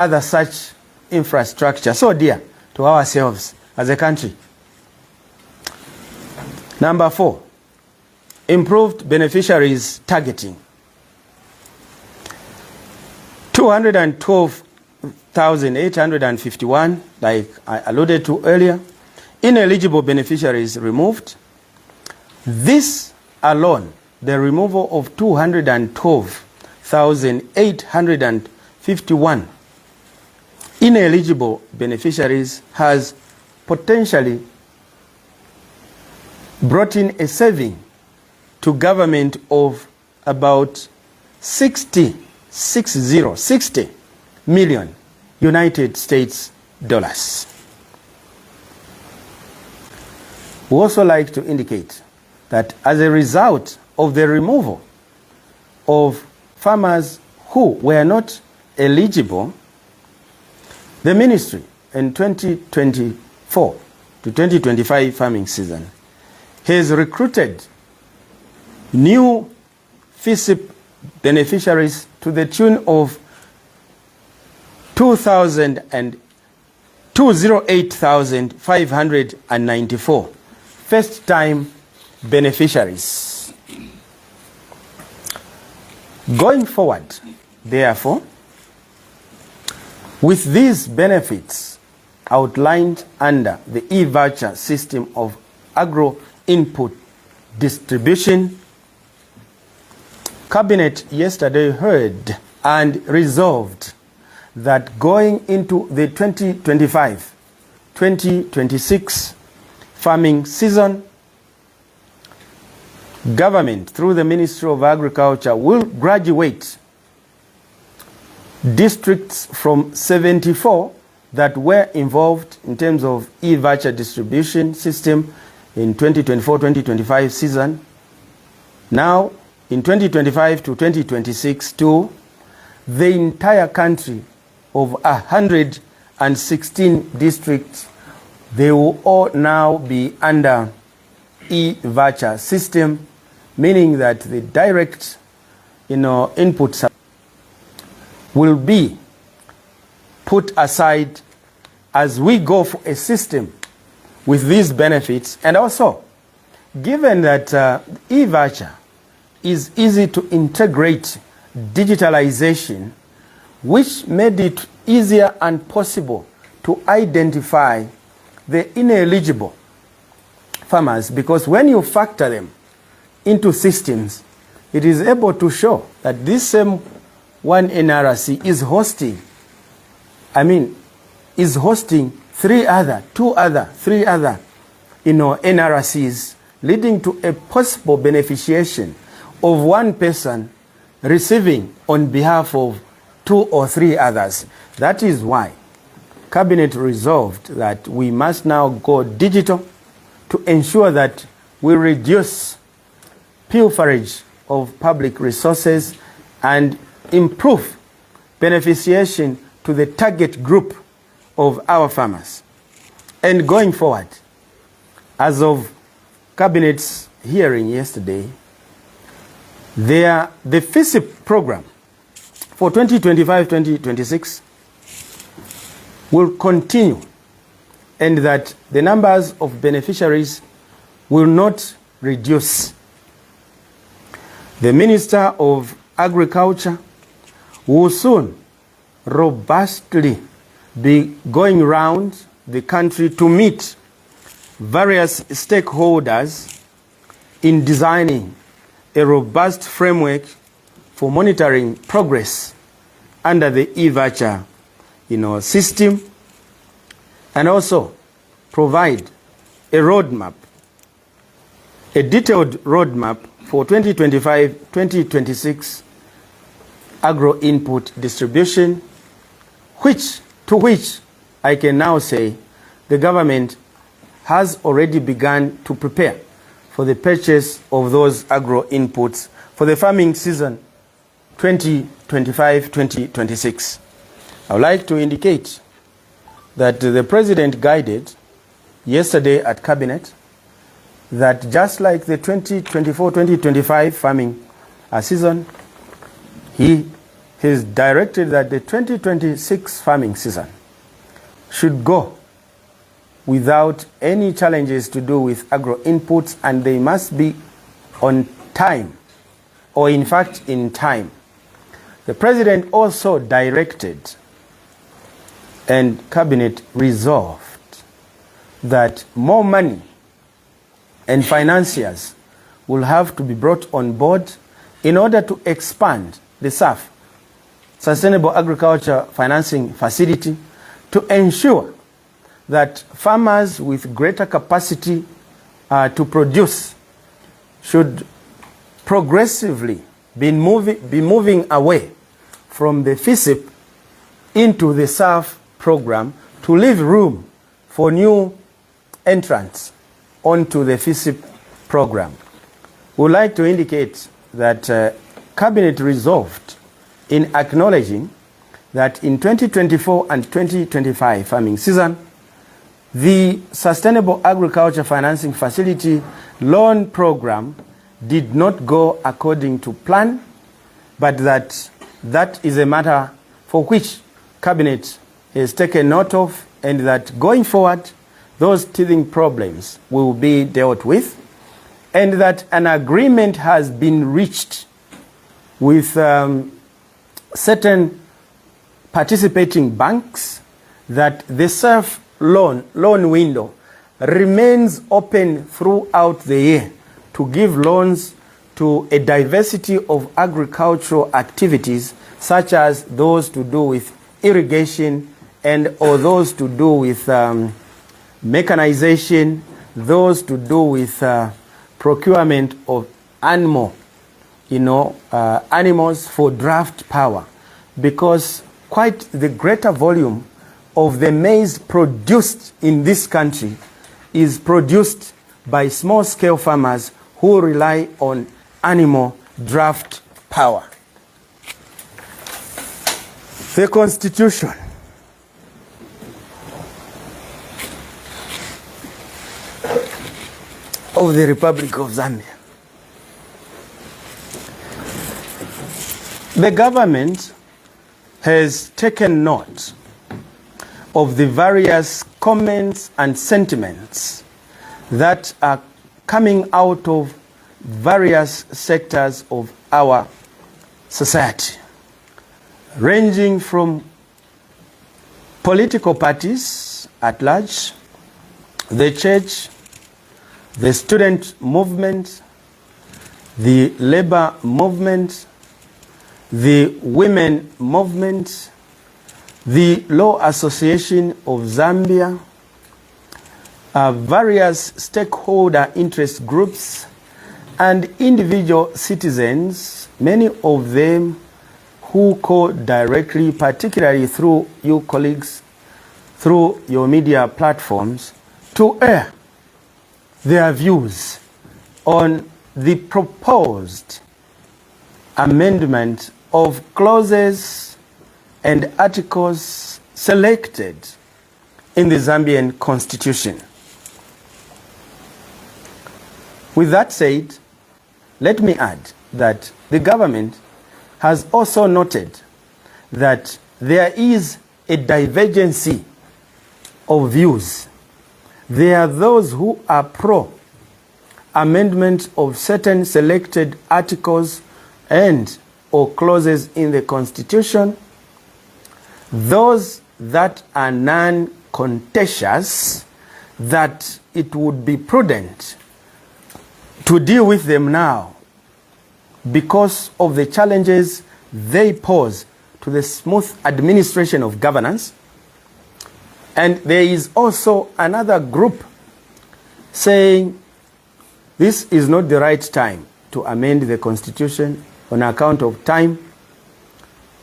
other such infrastructure so dear to ourselves as a country. Number 4, improved beneficiaries targeting. 212,851, like I alluded to earlier, ineligible beneficiaries removed. This alone, the removal of 212,851 ineligible beneficiaries has potentially brought in a saving to government of about 60 million United States dollars. We also like to indicate that as a result of the removal of farmers who were not eligible, the ministry in 2024 to 2025 farming season has recruited new FISIP beneficiaries to the tune of 208,594 first-time beneficiaries. Going forward, therefore, with these benefits outlined under the e-voucher system of agro-input distribution, Cabinet yesterday heard and resolved that going into the 2025-2026 farming season, government through the Ministry of Agriculture will graduate districts from 74 that were involved in terms of e-voucher distribution system in 2024-2025 season. Now, in 2025 to 2026 to the entire country of 116 districts, they will all now be under e-voucher system, meaning that the direct input will be put aside as we go for a system with these benefits. And also, given that e-voucher is easy to integrate digitalization, which made it easier and possible to identify the ineligible farmers, because when you factor them into systems, it is able to show that this same one NRC is hosting, three other NRCs, leading to a possible beneficiation of one person receiving on behalf of 2 or 3 others. That is why Cabinet resolved that we must now go digital to ensure that we reduce pilferage of public resources and improve beneficiation to the target group of our farmers. And going forward, as of Cabinet's hearing yesterday, the FISIP program for 2025-2026 will continue, and that the numbers of beneficiaries will not reduce. The Minister of Agriculture will soon robustly be going around the country to meet various stakeholders in designing a robust framework for monitoring progress under the e-voucher system, and also provide a roadmap, a detailed roadmap for 2025-2026 agro-input distribution, to which I can now say the government has already begun to prepare for the purchase of those agro-inputs for the farming season 2025-2026. I would like to indicate that the President guided yesterday at Cabinet that just like the 2024-2025 farming season, he has directed that the 2026 farming season should go without any challenges to do with agro inputs, and they must be on time, or in fact in time. The President also directed and Cabinet resolved that more money and financiers will have to be brought on board in order to expand the SAF, Sustainable Agriculture Financing Facility, to ensure that farmers with greater capacity to produce should progressively be moving away from the FISIP into the SAF program to leave room for new entrants onto the FISIP program. We would like to indicate that Cabinet resolved in acknowledging that in 2024 and 2025 farming season, the Sustainable Agriculture Financing Facility loan program did not go according to plan, but that is a matter for which Cabinet has taken note of, and that going forward, those teething problems will be dealt with, and that an agreement has been reached with certain participating banks that the SAF loan window remains open throughout the year to give loans to a diversity of agricultural activities, such as those to do with irrigation and or those to do with mechanization, those to do with procurement of animals for draft power, because quite the greater volume of the maize produced in this country is produced by small-scale farmers who rely on animal draft power. The Constitution of the Republic of Zambia. The government has taken note of the various comments and sentiments that are coming out of various sectors of our society, ranging from political parties at large, the church, the student movement, the labor movement, the women movement, the Law Association of Zambia, various stakeholder interest groups, and individual citizens, many of them who call directly, particularly through you colleagues, through your media platforms, to air their views on the proposed amendment of clauses and articles selected in the Zambian Constitution. With that said, let me add that the government has also noted that there is a divergency of views. There are those who are pro amendment of certain selected articles and or clauses in the Constitution, those that are non-contentious, that it would be prudent to deal with them now because of the challenges they pose to the smooth administration of governance. And there is also another group saying this is not the right time to amend the Constitution on account of time,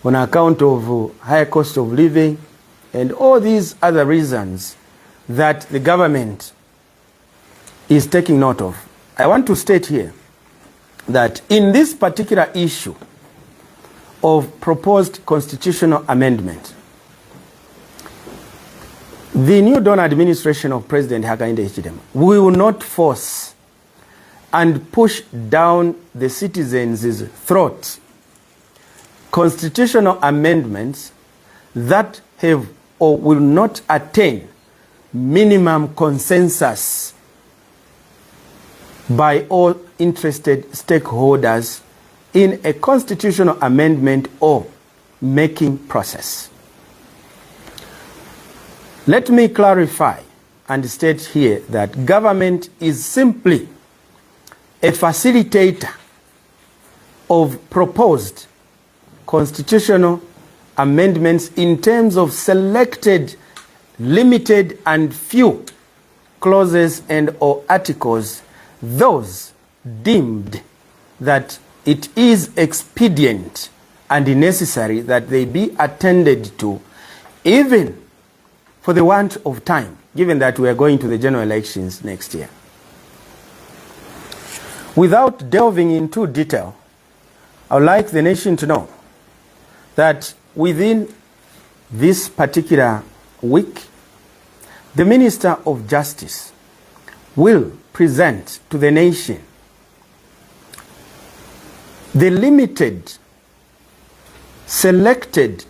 on account of higher cost of living, and all these other reasons that the government is taking note of. I want to state here that in this particular issue of proposed constitutional amendment, the New Dawn administration of President Hakainde Hichilema will not force and push down the citizens' throat constitutional amendments that have or will not attain minimum consensus by all interested stakeholders in a constitutional amendment or making process. Let me clarify and state here that government is simply a facilitator of proposed constitutional amendments in terms of selected, limited and few clauses and or articles, those deemed that it is expedient and necessary that they be attended to, even for the want of time, given that we are going to the general elections next year. Without delving into detail, I would like the nation to know that within this particular week, the Minister of Justice will present to the nation the limited, selected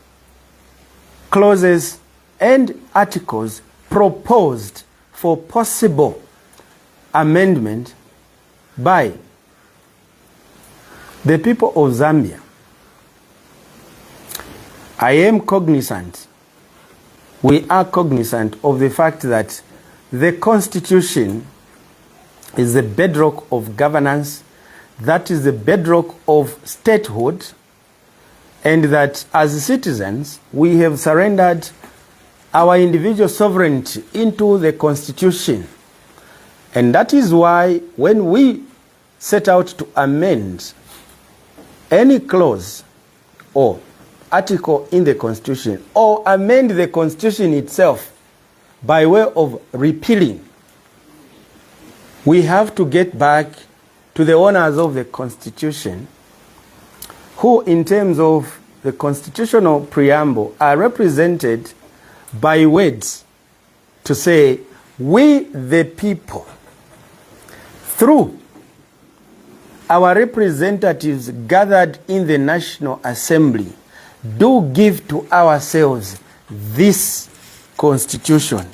clauses and articles proposed for possible amendment by the people of Zambia. I am cognizant, we are cognizant of the fact that the Constitution is the bedrock of governance, that is the bedrock of statehood, and that as citizens we have surrendered our individual sovereignty into the Constitution. And that is why when we set out to amend any clause or article in the Constitution or amend the Constitution itself by way of repealing, we have to get back to the owners of the Constitution, who in terms of the constitutional preamble are represented by words to say, we the people, through our representatives gathered in the National Assembly, do give to ourselves this Constitution.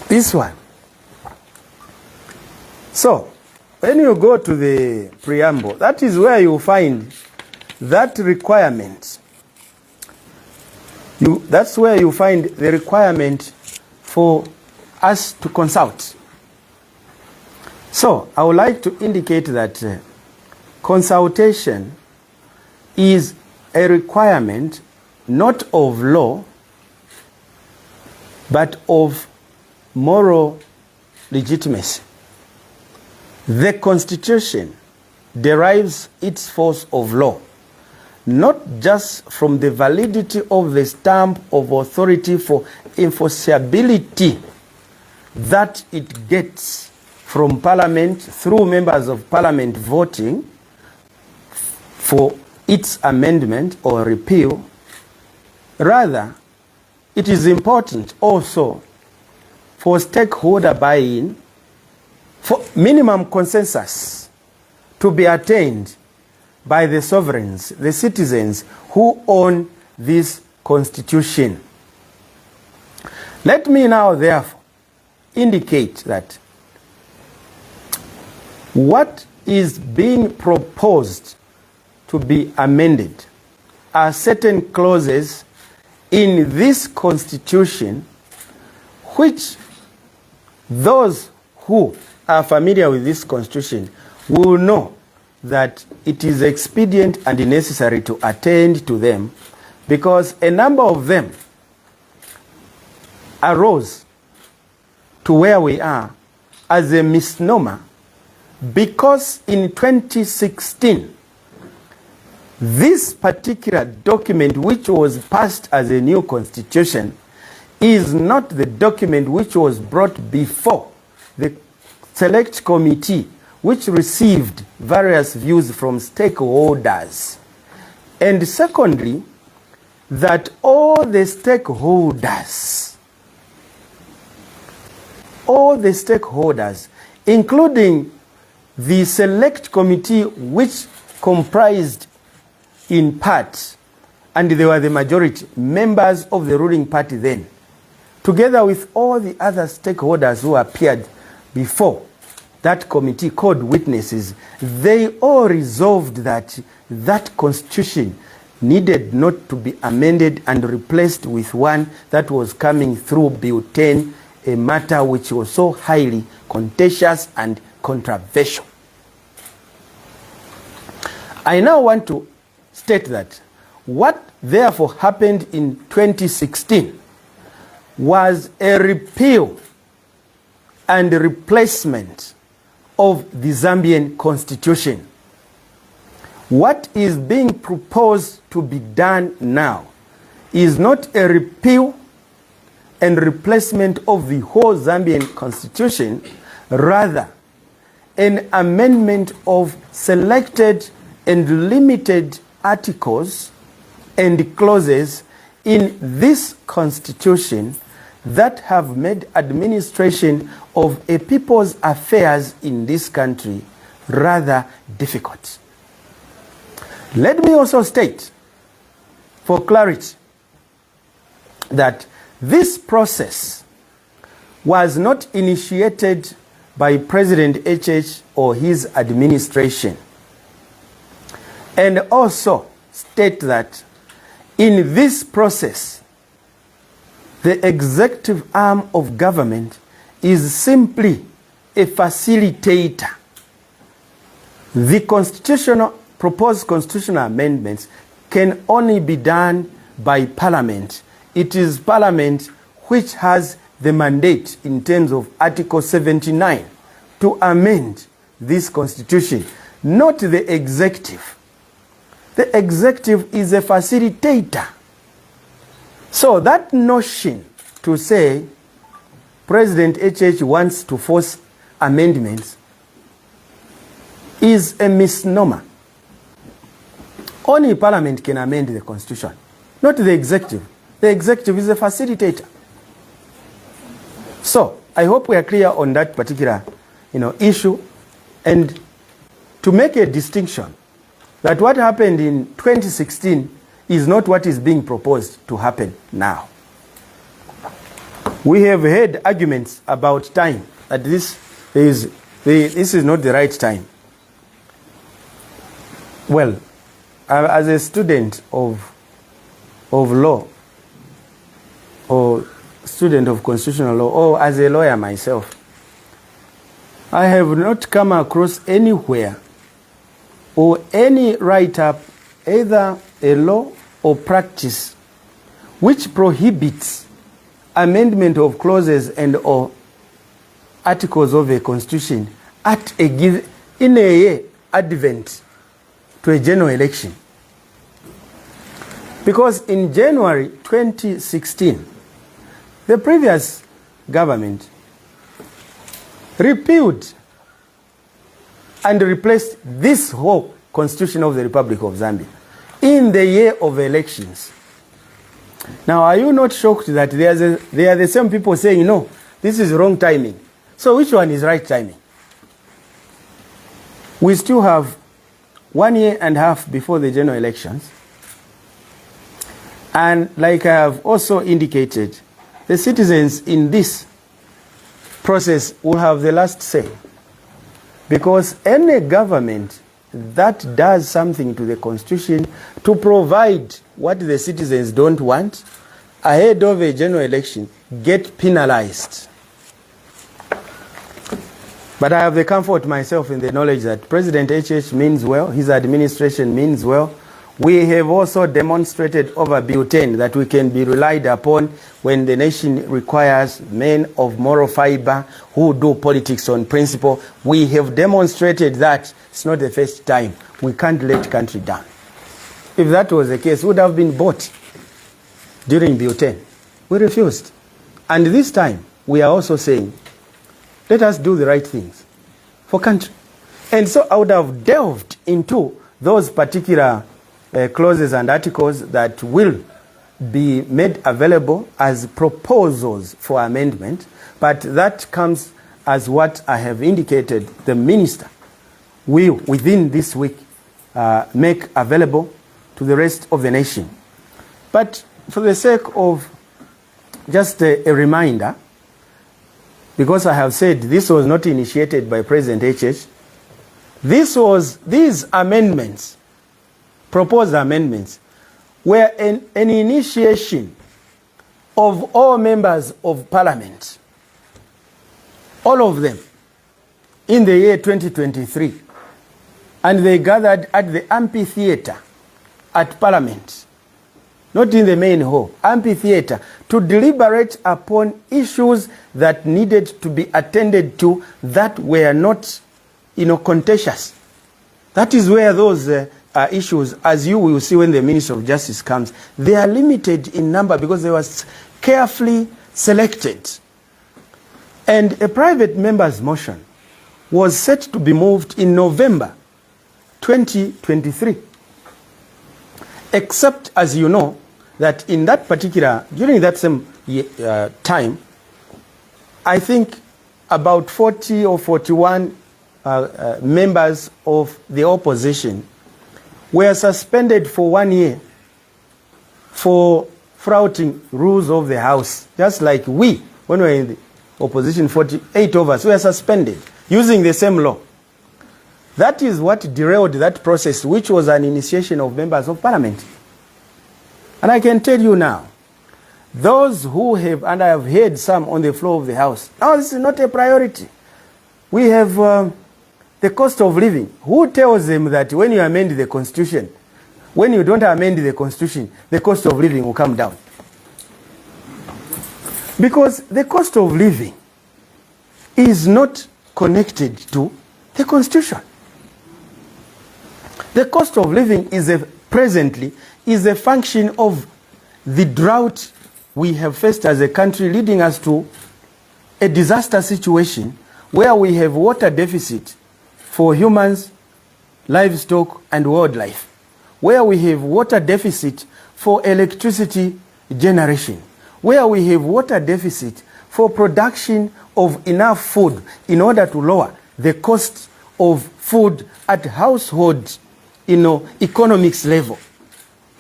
This one. So, when you go to the preamble, that is where you find that requirement. That's where you find the requirement for us to consult. So, I would like to indicate that consultation is a requirement not of law, but of moral legitimacy. The Constitution derives its force of law not just from the validity of the stamp of authority for enforceability that it gets from Parliament through members of Parliament voting for its amendment or repeal. Rather, it is important also for stakeholder buy-in, for minimum consensus to be attained by the sovereigns, the citizens who own this Constitution. Let me now therefore indicate that what is being proposed to be amended are certain clauses in this Constitution which those who are familiar with this Constitution will know that it is expedient and necessary to attend to them, because a number of them arose to where we are as a misnomer, because in 2016 this particular document, which was passed as a new constitution, is not the document which was brought before the select committee, which received various views from stakeholders. And secondly, that all the stakeholders, including the select committee, which comprised in part, and they were the majority, members of the ruling party then, together with all the other stakeholders who appeared before that committee called witnesses, they all resolved that that constitution needed not to be amended and replaced with one that was coming through Bill 10, a matter which was so highly contentious and controversial. I now want to state that what therefore happened in 2016 was a repeal and replacement of the Zambian constitution. What is being proposed to be done now is not a repeal and replacement of the whole Zambian constitution, rather an amendment of selected and limited articles and clauses in this constitution that have made administration of a people's affairs in this country rather difficult. Let me also state, for clarity, that this process was not initiated by President HH or his administration. And also state that in this process, the executive arm of government is simply a facilitator. The proposed constitutional amendments can only be done by Parliament. It is Parliament which has the mandate in terms of Article 79 to amend this constitution, not the executive. The executive is a facilitator. So that notion to say President HH wants to force amendments is a misnomer. Only Parliament can amend the constitution, not the executive. The executive is a facilitator. So I hope we are clear on that particular issue, and to make a distinction that what happened in 2016 is not what is being proposed to happen now. We have heard arguments about time, that this is not the right time. Well, as a student of law, or student of constitutional law, or as a lawyer myself, I have not come across anywhere or any write-up, either a law or practice, which prohibits amendment of clauses and or articles of a constitution in a year advent to a general election. Because in January 2016, the previous government repealed and replaced this whole constitution of the Republic of Zambia in the year of elections. Now, are you not shocked that they are the same people saying, no, this is wrong timing? So which one is right timing? We still have 1.5 years before the general elections. And like I have also indicated, the citizens in this process will have the last say. Because any government that does something to the constitution to provide what the citizens don't want ahead of a general election get penalized. But I have the comfort myself in the knowledge that President HH means well, his administration means well. We have also demonstrated over Bill 10 that we can be relied upon when the nation requires men of moral fiber who do politics on principle. We have demonstrated that it's not the first time. We can't let country down. If that was the case, it would have been bought during Bill 10. We refused. And this time, we are also saying, let us do the right things for country. And so I would have delved into those particular clauses and articles that will be made available as proposals for amendment, but that comes as what I have indicated, the minister will, within this week, make available to the rest of the nation. But for the sake of just a reminder, because I have said this was not initiated by President HH, these amendments, proposed amendments, were an initiation of all members of parliament, all of them, in the year 2023. And they gathered at the amphitheater at parliament, not in the main hall, amphitheater, to deliberate upon issues that needed to be attended to that were not, contentious. That is where those issues, as you will see when the Minister of Justice comes, they are limited in number because they were carefully selected. And a private member's motion was set to be moved in November 2023. Except, as you know, that in that particular, during that same time, I think about 40 or 41 members of the opposition were suspended for 1 year for flouting rules of the House. Just like we, when we were in the opposition, 48 of us were suspended using the same law. That is what derailed that process, which was an initiation of members of parliament. And I can tell you now, those who have, and I have heard some on the floor of the House, no, this is not a priority. We have the cost of living. Who tells them that when you amend the Constitution, when you don't amend the Constitution, the cost of living will come down? Because the cost of living is not connected to the Constitution. The cost of living is presently a function of the drought we have faced as a country, leading us to a disaster situation where we have water deficit for humans, livestock, and wildlife, where we have water deficit for electricity generation, where we have water deficit for production of enough food in order to lower the cost of food at household economics level.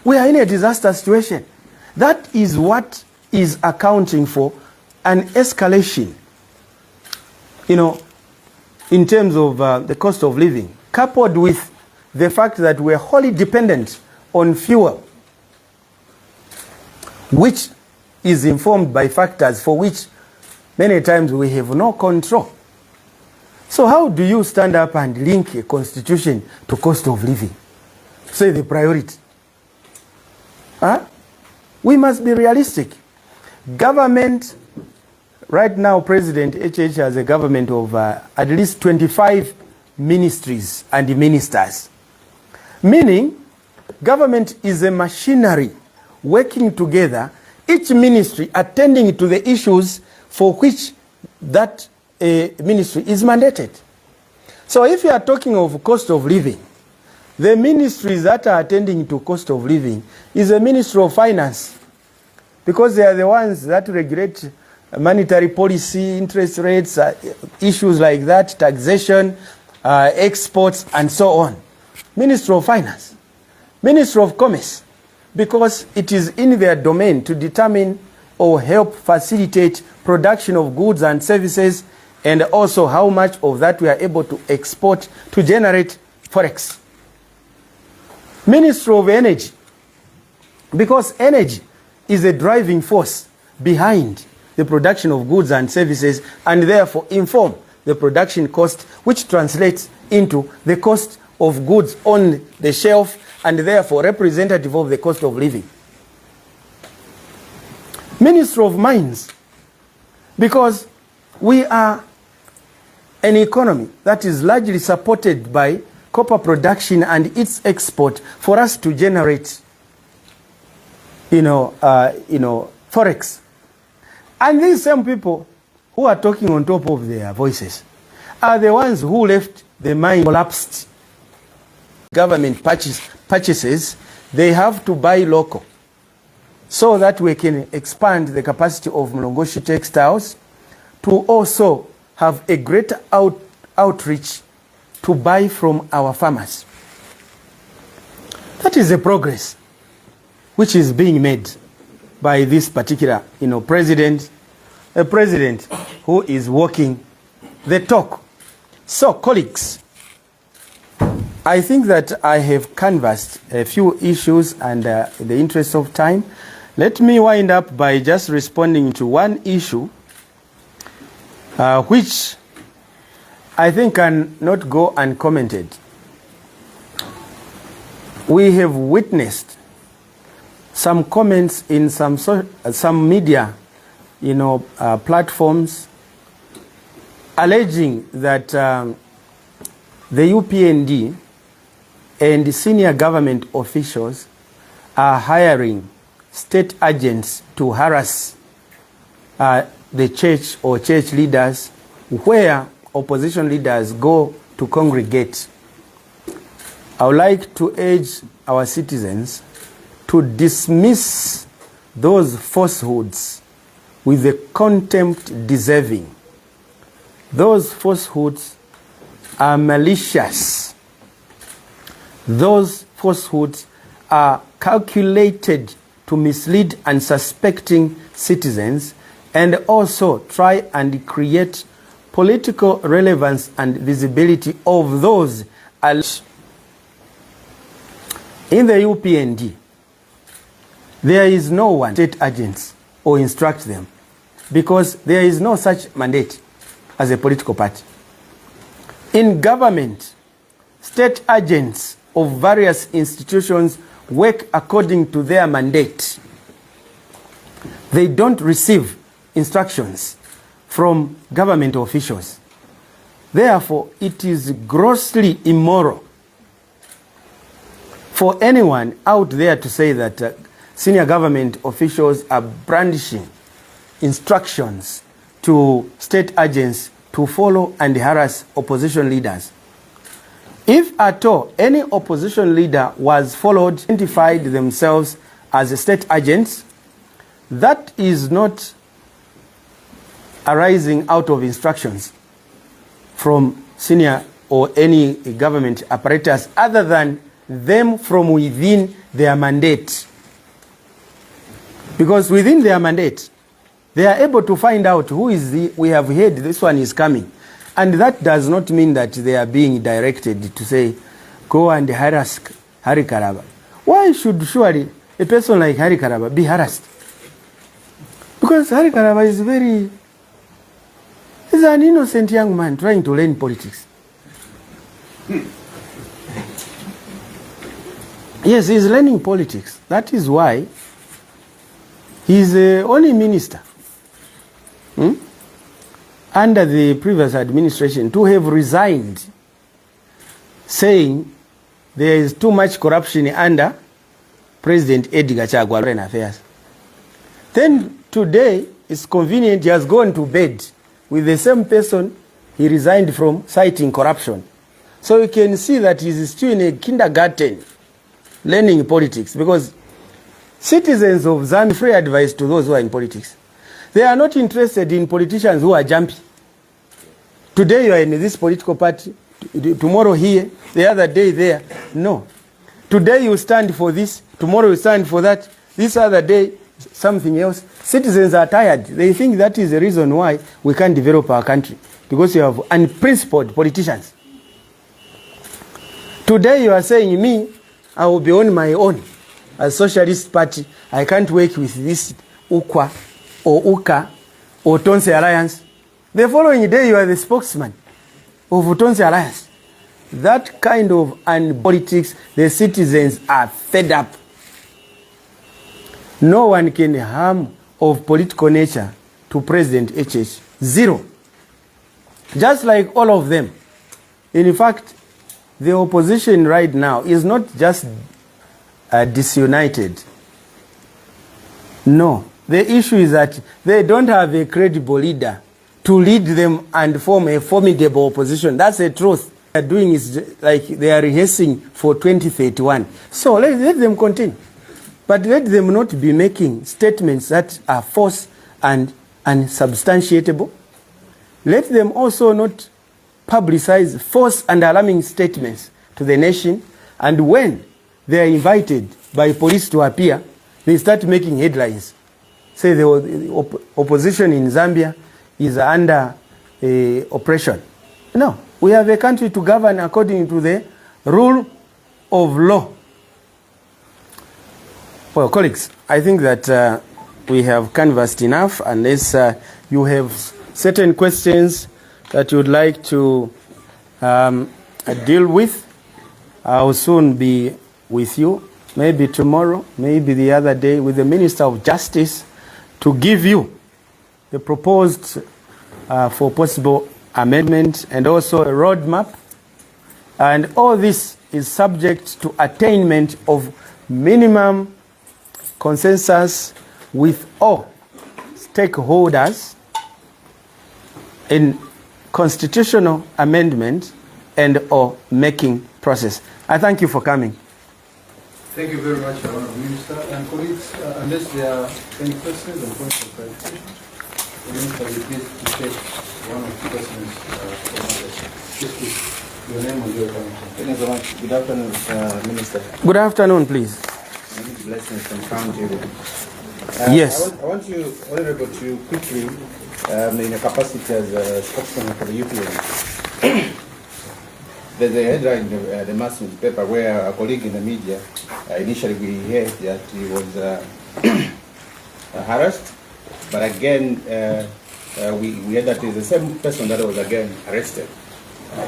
We are in a disaster situation. That is what is accounting for an escalation, in terms of the cost of living, coupled with the fact that we're wholly dependent on fuel, which is informed by factors for which many times we have no control. So how do you stand up and link a constitution to cost of living? Say the priority. We must be realistic. Government, right now, President HH has a government of at least 25 ministries and ministers. Meaning, government is a machinery working together, each ministry attending to the issues for which that ministry is mandated. So if you are talking of cost of living, the ministries that are attending to cost of living is the Ministry of Finance, because they are the ones that regulate monetary policy, interest rates, issues like that, taxation, exports, and so on. Ministry of Finance. Ministry of Commerce, because it is in their domain to determine or help facilitate production of goods and services, and also how much of that we are able to export to generate forex. Ministry of Energy, because energy is a driving force behind the production of goods and services, and therefore inform the production cost, which translates into the cost of goods on the shelf, and therefore representative of the cost of living. Ministry of Mines, because we are an economy that is largely supported by copper production and its export for us to generate, forex. And these same people who are talking on top of their voices are the ones who left the mine collapsed. Government purchases, they have to buy local so that we can expand the capacity of Mlongoshi Textiles to also have a greater outreach to buy from our farmers. That is a progress which is being made by this particular, president, a president who is walking the talk. So, colleagues, I think that I have canvassed a few issues, and in the interest of time, let me wind up by just responding to one issue which I think cannot go uncommented. We have witnessed some comments in some media, platforms, alleging that the UPND and senior government officials are hiring state agents to harass the church or church leaders where opposition leaders go to congregate. I would like to urge our citizens to dismiss those falsehoods with the contempt deserving. Those falsehoods are malicious. Those falsehoods are calculated to mislead unsuspecting citizens and also try and create political relevance and visibility of those alleged. In the UPND, there is no one state agents or instruct them, because there is no such mandate as a political party. In government, state agents of various institutions work according to their mandate. They don't receive instructions from government officials. Therefore, it is grossly immoral for anyone out there to say that senior government officials are brandishing instructions to state agents to follow and harass opposition leaders. If at all any opposition leader was followed, identified themselves as state agents, that is not arising out of instructions from senior or any government apparatus other than them from within their mandate. Because within their mandate, they are able to find out who is we have heard this one is coming. And that does not mean that they are being directed to say, go and harass Hari Karaba. Why should surely a person like Hari Karaba be harassed? Because Hari Karaba is he's an innocent young man trying to learn politics. Yes, he's learning politics. That is why he's the only minister under the previous administration to have resigned, saying there is too much corruption under President Edgar Chagwa Foreign Affairs. Then today, it's convenient, he has gone to bed with the same person he resigned from, citing corruption. So you can see that he's still in a kindergarten learning politics, because citizens of Zambia, free advice to those who are in politics. They are not interested in politicians who are jumpy. Today you are in this political party, tomorrow here, the other day there. No. Today you stand for this, tomorrow you stand for that, this other day something else. Citizens are tired. They think that is the reason why we can't develop our country, because you have unprincipled politicians. Today you are saying, me, I will be on my own as Socialist Party. I can't work with this UKWA or UKA or Tonse Alliance. The following day you are the spokesman of Tonse Alliance. That kind of politics, the citizens are fed up. No one can harm of political nature to President HH. Zero. Just like all of them. In fact, the opposition right now is not just disunited. No. The issue is that they don't have a credible leader to lead them and form a formidable opposition. That's the truth. What they're doing is like they are rehearsing for 2031. So let them continue. But let them not be making statements that are false and unsubstantiatable. Let them also not publicize false and alarming statements to the nation, and when they are invited by police to appear, they start making headlines. Say the opposition in Zambia is under oppression. No, we have a country to govern according to the rule of law. Well, colleagues, I think that we have canvassed enough. Unless you have certain questions that you would like to deal with, I'll soon be with you, maybe tomorrow, maybe the other day, with the Minister of Justice to give you the proposed for possible amendment and also a roadmap. And all this is subject to attainment of minimum consensus with all stakeholders in constitutional amendment and or making process. I thank you for coming. Thank you very much, Honourable Minister. And colleagues, unless there are any questions or points of clarification, the Minister will be pleased to take one of the questions from others. Just your name and your comment. Thank you very much. Good afternoon, Minister. Good afternoon, please. Blessings from Crown Jury. Yes. I want you, Honourable, to quickly, in a capacity as a spokesman for the UPN, there's a headline in the mass newspaper where a colleague in the media, initially we heard that he was harassed, but again, we heard that it's the same person that was again arrested.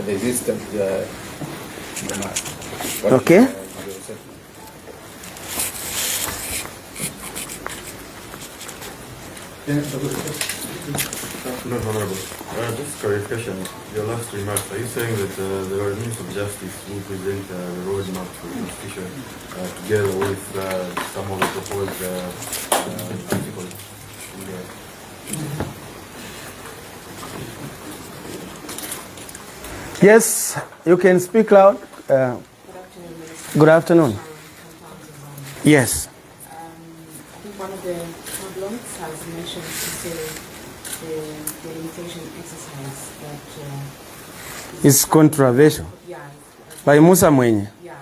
They resisted the mass. Okay. No, Honorable. Just clarification. Your last remarks. Are you saying that the Minister of Justice will present a roadmap for the Constitution together with some of the proposed articles? Yes, you can speak loud. Good afternoon. Yes. I think one of the problems has mentioned to say the limitation exercise that It's controversial. yeah, By Musa Mwenye. yeah.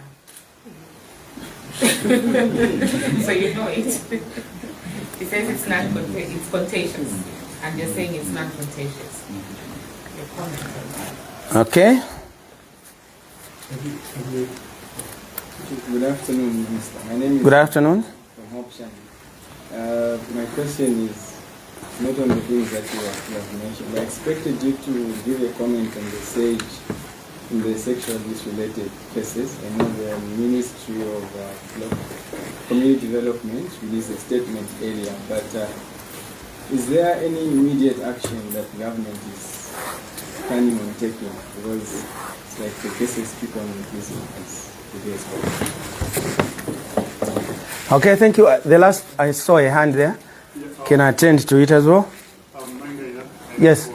So you know it. It says it's not it's contagious, and you're saying it's not contagious. Your comment on that. Okay. Good afternoon, Minister. My name is Good afternoon. from Option. My question is not on the things that you have mentioned. I expected you to give a comment on the SAGE in the sexual abuse-related cases. I know the Ministry of Community Development released a statement earlier, but is there any immediate action that the government is planning on taking? Because it's like the cases keep on increasing as the days go. Okay, thank you. The last, I saw a hand there. Can I attend to it as well? Yes.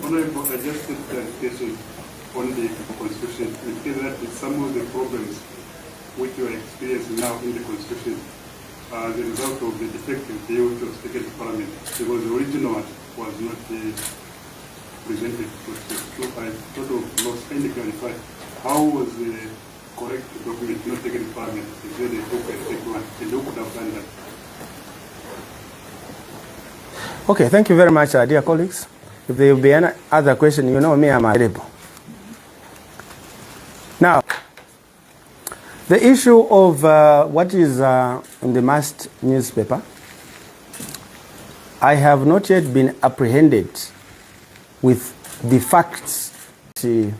Honorable, I just did clarification on the Constitution. It says that some of the problems which you are experiencing now in the Constitution are the result of the defective bill which was taken to Parliament, because the original one was not presented. So I sort of lost trying to clarify how was the correct document not taken to Parliament. Is there the correct one? And who could have done that? Okay, thank you very much, dear colleagues. If there will be any other question, you know me, I'm available. Now, the issue of what is in the mass newspaper, I have not yet been apprehended with the facts. See,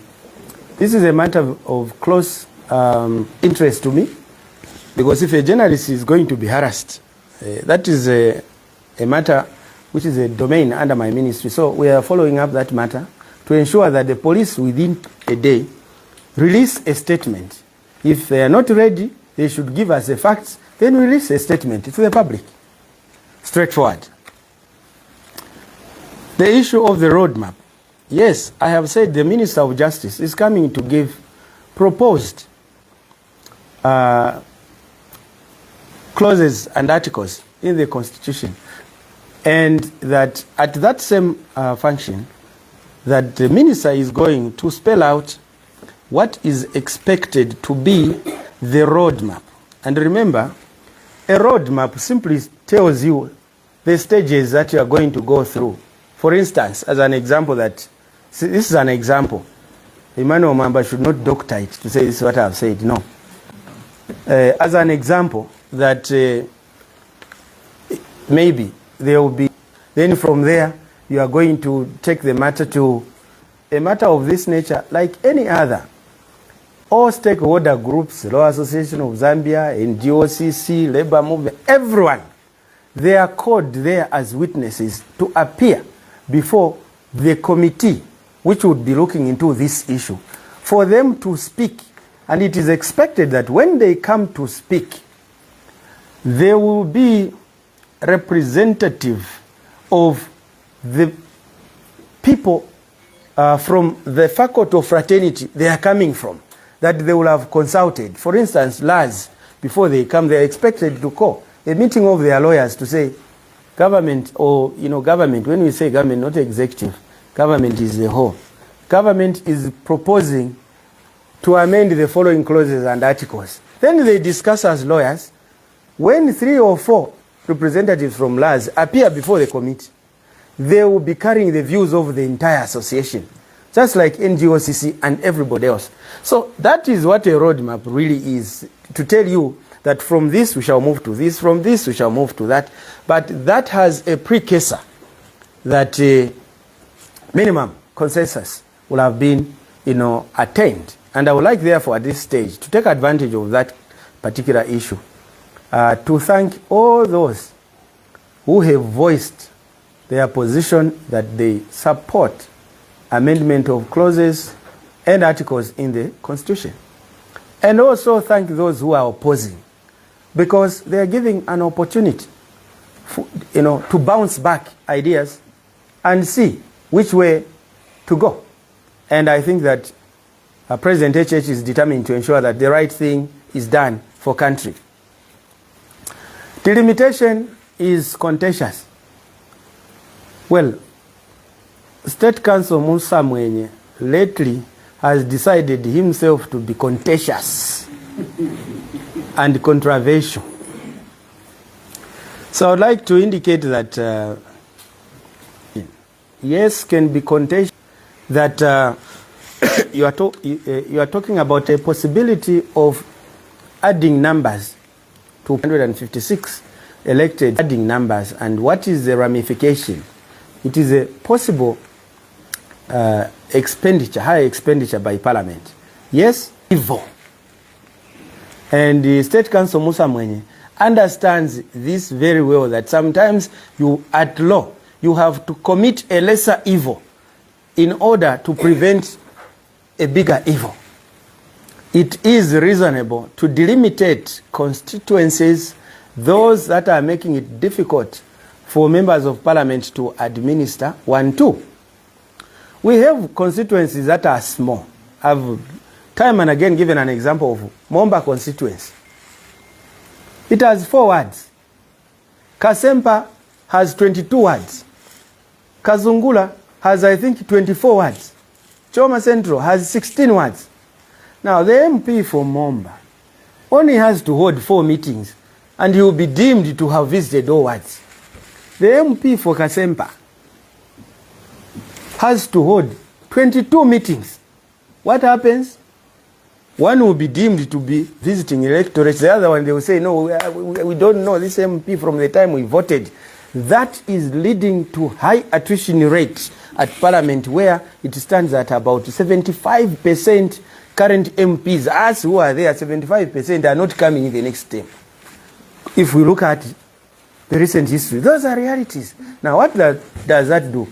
this is a matter of close interest to me, because if a journalist is going to be harassed, that is a matter which is a domain under my ministry. So we are following up that matter to ensure that the police within a day release a statement. If they are not ready, they should give us the facts, then release a statement to the public. Straightforward. The issue of the roadmap. Yes, I have said the Minister of Justice is coming to give proposed clauses and articles in the Constitution. And that at that same function, that the minister is going to spell out what is expected to be the roadmap. And remember, a roadmap simply tells you the stages that you are going to go through. For instance, as an example this is an example. Emmanuel Mamba should not doctor it to say this is what I have said. No. As an example that maybe there will be, then from there you are going to take the matter to a matter of this nature like any other. All stakeholder groups, Law Association of Zambia, NGOCC, Labor Movement, everyone, they are called there as witnesses to appear before the committee which would be looking into this issue, for them to speak. And it is expected that when they come to speak, there will be representative of the people from the faculty of fraternity they are coming from, that they will have consulted. For instance, lawyers, before they come, they are expected to call a meeting of their lawyers to say, government, or, government, when we say government, not executive, government is the whole. Government is proposing to amend the following clauses and articles. Then they discuss as lawyers. When 3 or 4 representatives from lawyers appear before the committee, they will be carrying the views of the entire association, just like NGOCC and everybody else. So that is what a roadmap really is, to tell you that from this we shall move to this, from this we shall move to that. But that has a precursor that minimum consensus will have been, attained. And I would like, therefore, at this stage, to take advantage of that particular issue, to thank all those who have voiced their position that they support amendment of clauses and articles in the Constitution. And also thank those who are opposing, because they are giving an opportunity for, to bounce back ideas and see which way to go. And I think that President HH is determined to ensure that the right thing is done for country. Delimitation is contentious. Well, State Council Musa Mwenye lately has decided himself to be contentious and controversial. So I would like to indicate that yes, can be contentious, that you are talking about a possibility of adding numbers to 156 elected, adding numbers, and what is the ramification? It is a possible expenditure, high expenditure by Parliament. Yes, evil. And the State Council Musa Mwenye understands this very well, that sometimes you, at law, you have to commit a lesser evil in order to prevent a bigger evil. It is reasonable to delimitate constituencies, those that are making it difficult for members of Parliament to administer. 1, 2. We have constituencies that are small. I've time and again given an example of Momba constituency. It has 4 wards. Kasempa has 22 wards. Kazungula has, I think, 24 wards. Choma Central has 16 wards. Now, the MP for Momba only has to hold 4 meetings and he will be deemed to have visited all wards. The MP for Kasempa has to hold 22 meetings. What happens? One will be deemed to be visiting electorates. The other one, they will say, no, we don't know this MP from the time we voted. That is leading to high attrition rates at Parliament, where it stands at about 75% current MPs. Us who are there, 75% are not coming in the next term. If we look at the recent history, those are realities. Now, what does that do?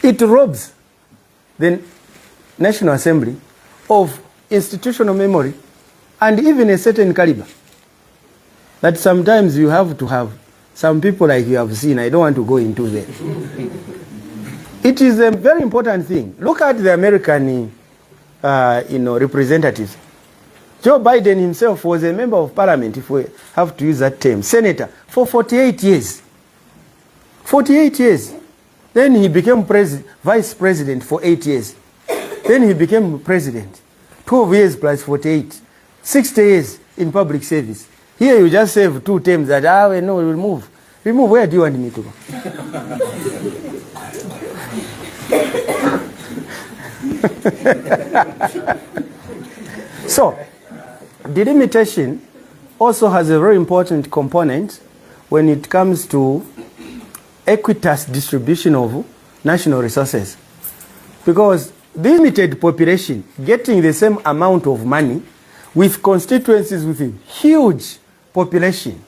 It robs the National Assembly of institutional memory and even a certain caliber. That sometimes you have to have some people like you have seen. I don't want to go into that. It is a very important thing. Look at the American representatives. Joe Biden himself was a member of Parliament, if we have to use that term, senator, for 48 years. 48 years. Then he became vice president for 8 years. Then he became president. 12 years plus 48. 60 years in public service. Here you just save 2 terms that, no, we'll move. Remove, where do you want me to go? So, delimitation also has a very important component when it comes to equitous distribution of national resources. Because the limited population getting the same amount of money with constituencies with a huge population.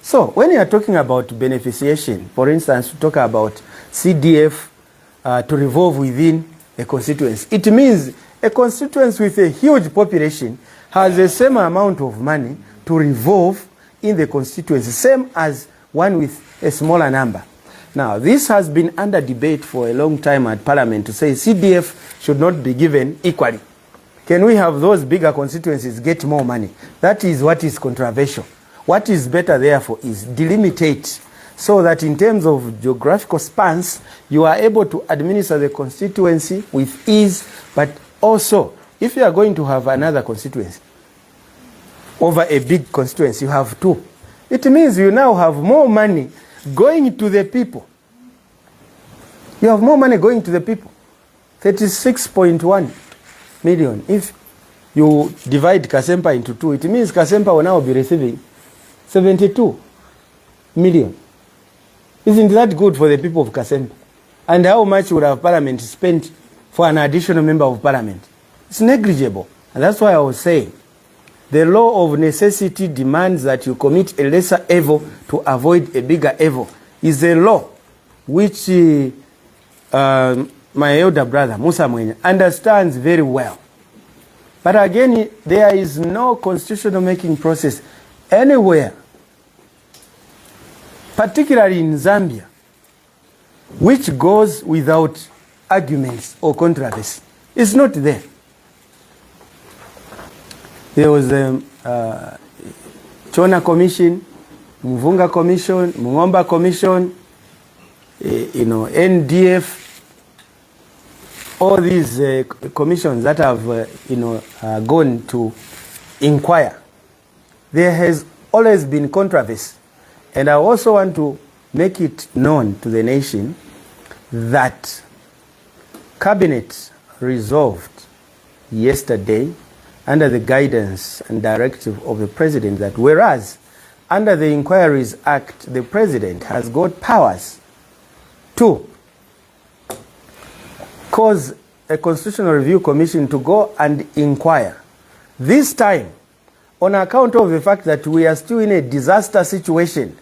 So when you are talking about beneficiation, for instance, to talk about CDF to revolve within a constituency, it means a constituency with a huge population has the same amount of money to revolve in the constituency, same as one with a smaller number. Now, this has been under debate for a long time at Parliament to say CDF should not be given equally. Can we have those bigger constituencies get more money? That is what is controversial. What is better, therefore, is delimitate so that in terms of geographical spans, you are able to administer the constituency with ease, but also, if you are going to have another constituency over a big constituency, you have 2. It means you now have more money going to the people. You have more money going to the people. 36.1 million. If you divide Kasempa into 2, it means Kasempa will now be receiving 72 million. Isn't that good for the people of Kasempa? And how much would have Parliament spent for an additional member of Parliament? It's negligible. And that's why I was saying, the law of necessity demands that you commit a lesser evil to avoid a bigger evil. Is a law which my elder brother, Musa Mweetwa, understands very well. But again, there is no constitutional making process anywhere, particularly in Zambia, which goes without arguments or controversy. It's not there. There was a Chona Commission, Mvunga Commission, Mungomba Commission, NDF, all these commissions that have gone to inquire. There has always been controversy. And I also want to make it known to the nation that Cabinet resolved yesterday under the guidance and directive of the President that whereas under the Inquiries Act, the President has got powers to cause a Constitutional Review Commission to go and inquire. This time, on account of the fact that we are still in a disaster situation,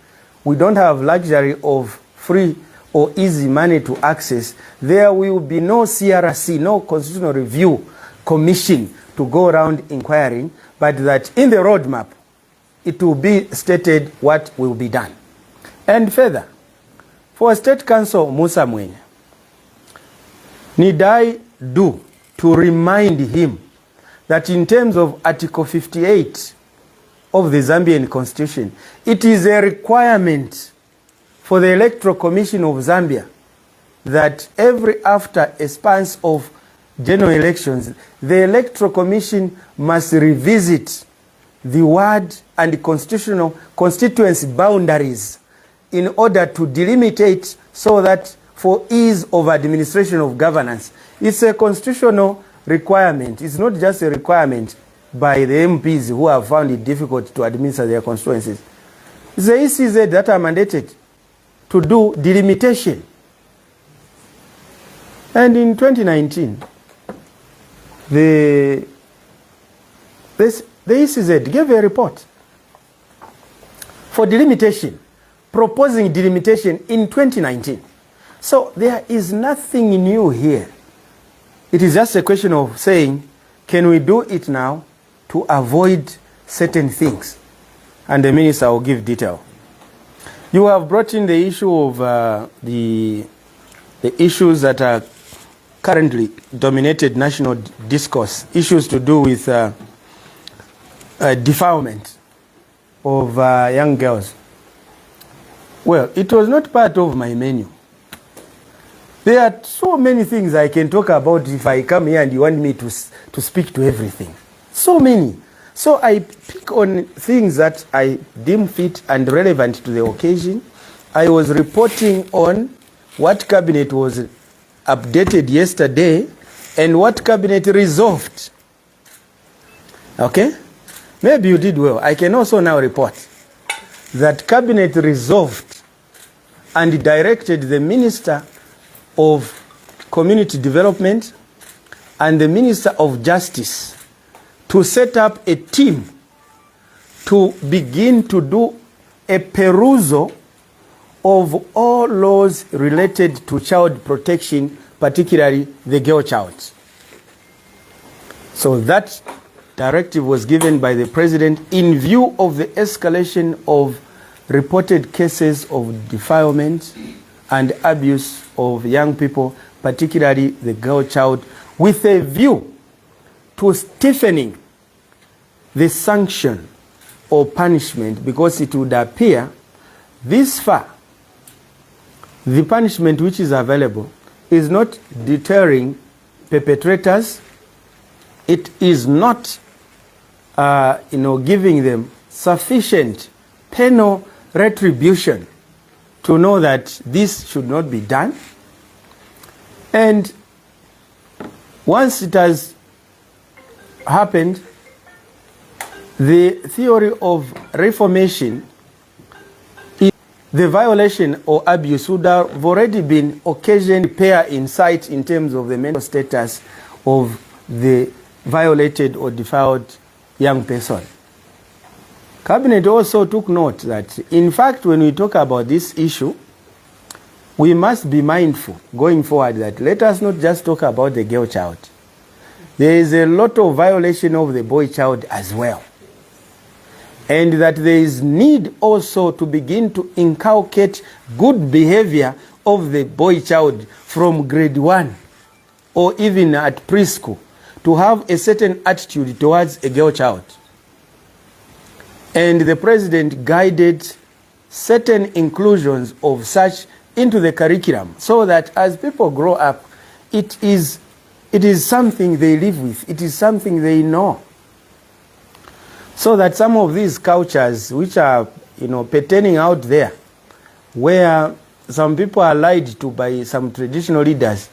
we don't have luxury of free or easy money to access, there will be no CRC, no Constitutional Review Commission to go around inquiring, but that in the roadmap, it will be stated what will be done. And further, for State Council Musa Mweetwa, need I do to remind him that in terms of Article 58 of the Zambian Constitution, it is a requirement for the Electoral Commission of Zambia that after a span of general elections, the Electoral Commission must revisit the ward and constituency boundaries in order to delimitate so that for ease of administration of governance. It's a constitutional requirement. It's not just a requirement by the MPs who have found it difficult to administer their constituencies. It's the ECZ that are mandated to do delimitation. And in 2019, the ECZ gave a report for delimitation, proposing delimitation in 2019. So there is nothing new here. It is just a question of saying, can we do it now to avoid certain things? And the minister will give detail. You have brought in the issue of the issues that are currently dominated national discourse, issues to do with defilement of young girls. Well, it was not part of my menu. There are so many things I can talk about if I come here and you want me to speak to everything. So many. So I pick on things that I deem fit and relevant to the occasion. I was reporting on what cabinet was updated yesterday and what cabinet resolved. Okay? Maybe you did well. I can also now report that cabinet resolved and directed the Minister of Community Development and the Minister of Justice to set up a team to begin to do a perusal of all laws related to child protection, particularly the girl child. So that directive was given by the President in view of the escalation of reported cases of defilement and abuse of young people, particularly the girl child, with a view to stiffening the sanction or punishment, because it would appear this far the punishment which is available is not deterring perpetrators. It is not giving them sufficient penal retribution to know that this should not be done. And once it has happened, the theory of reformation, the violation or abuse would have already been occasioned repair in sight in terms of the mental status of the violated or defiled young person. Cabinet also took note that, in fact, when we talk about this issue, we must be mindful going forward that let us not just talk about the girl child. There is a lot of violation of the boy child as well. And that there is need also to begin to inculcate good behavior of the boy child from grade 1 or even at preschool, to have a certain attitude towards a girl child. And the President guided certain inclusions of such into the curriculum so that as people grow up, it is something they live with, it is something they know. So that some of these cultures which are, pertaining out there, where some people are lied to by some traditional leaders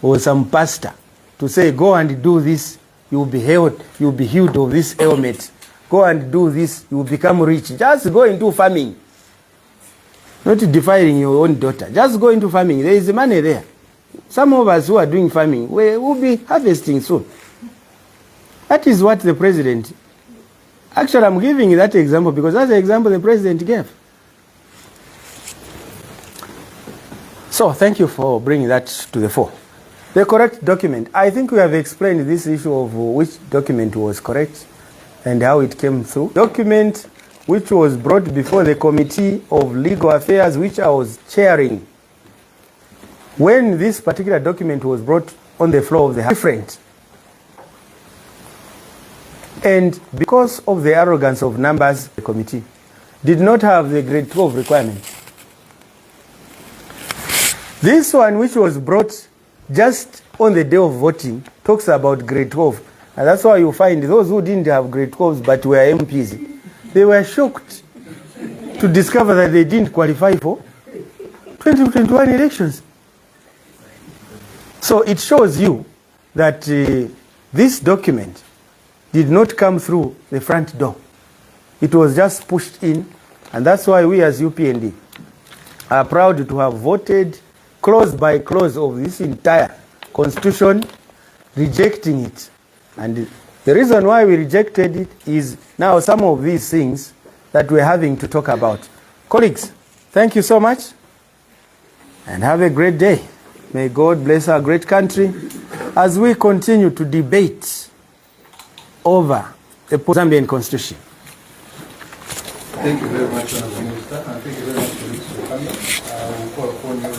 or some pastor to say, go and do this, you'll be healed of this ailment. Go and do this, you will become rich. Just go into farming. Not defiling your own daughter. Just go into farming. There is money there. Some of us who are doing farming, we will be harvesting soon. That is what the President... Actually, I'm giving that example because that's the example the President gave. So, thank you for bringing that to the fore. The correct document. I think we have explained this issue of which document was correct and how it came through. Document which was brought before the Committee of Legal Affairs, which I was chairing. When this particular document was brought on the floor of the House, different. And because of the arrogance of numbers, the committee did not have the grade 12 requirement. This one, which was brought just on the day of voting, talks about grade 12. And that's why you find those who didn't have grade 12s but were MPs, they were shocked to discover that they didn't qualify for 2021 elections. So it shows you that this document did not come through the front door. It was just pushed in, and that's why we as UPND are proud to have voted clause by clause of this entire constitution, rejecting it. And the reason why we rejected it is now some of these things that we're having to talk about. Colleagues, thank you so much, and have a great day. May God bless our great country as we continue to debate over the Zambian Constitution. Thank you very much, Minister, and thank you very much for coming. We'll call upon you.